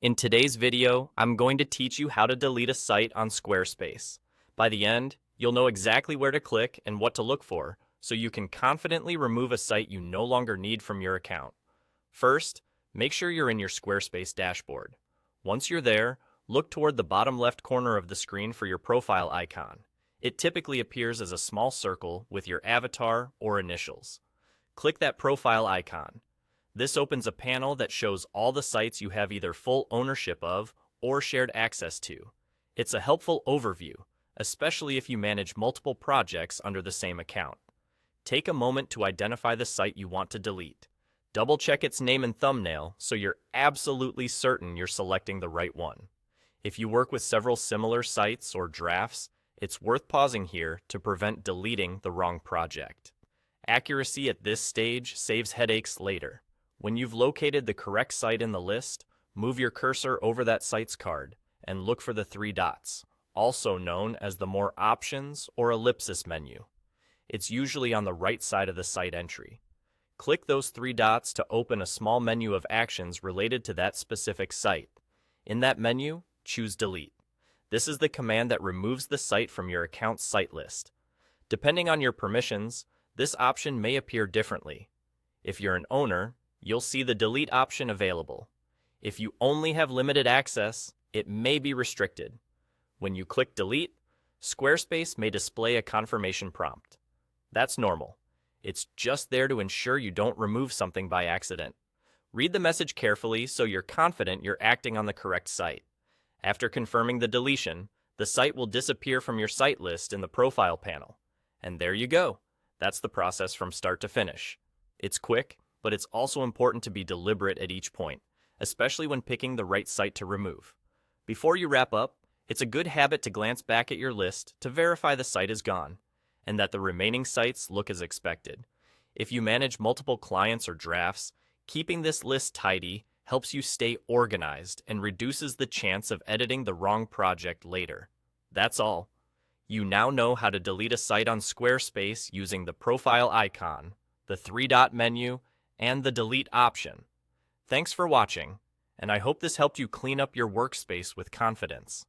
In today's video, I'm going to teach you how to delete a site on Squarespace. By the end, you'll know exactly where to click and what to look for, so you can confidently remove a site you no longer need from your account. First, make sure you're in your Squarespace dashboard. Once you're there, look toward the bottom left corner of the screen for your profile icon. It typically appears as a small circle with your avatar or initials. Click that profile icon. This opens a panel that shows all the sites you have either full ownership of or shared access to. It's a helpful overview, especially if you manage multiple projects under the same account. Take a moment to identify the site you want to delete. Double-check its name and thumbnail so you're absolutely certain you're selecting the right one. If you work with several similar sites or drafts, it's worth pausing here to prevent deleting the wrong project. Accuracy at this stage saves headaches later. When you've located the correct site in the list, move your cursor over that site's card and look for the three dots, also known as the More Options or Ellipsis menu. It's usually on the right side of the site entry. Click those three dots to open a small menu of actions related to that specific site. In that menu, choose Delete. This is the command that removes the site from your account's site list. Depending on your permissions, this option may appear differently. If you're an owner, you'll see the delete option available. If you only have limited access, it may be restricted. When you click delete, Squarespace may display a confirmation prompt. That's normal. It's just there to ensure you don't remove something by accident. Read the message carefully so you're confident you're acting on the correct site. After confirming the deletion, the site will disappear from your site list in the profile panel. And there you go. That's the process from start to finish. It's quick, but it's also important to be deliberate at each point, especially when picking the right site to remove. Before you wrap up, it's a good habit to glance back at your list to verify the site is gone, and that the remaining sites look as expected. If you manage multiple clients or drafts, keeping this list tidy helps you stay organized and reduces the chance of editing the wrong project later. That's all. You now know how to delete a site on Squarespace using the profile icon, the three-dot menu, and the delete option. Thanks for watching, and I hope this helped you clean up your workspace with confidence.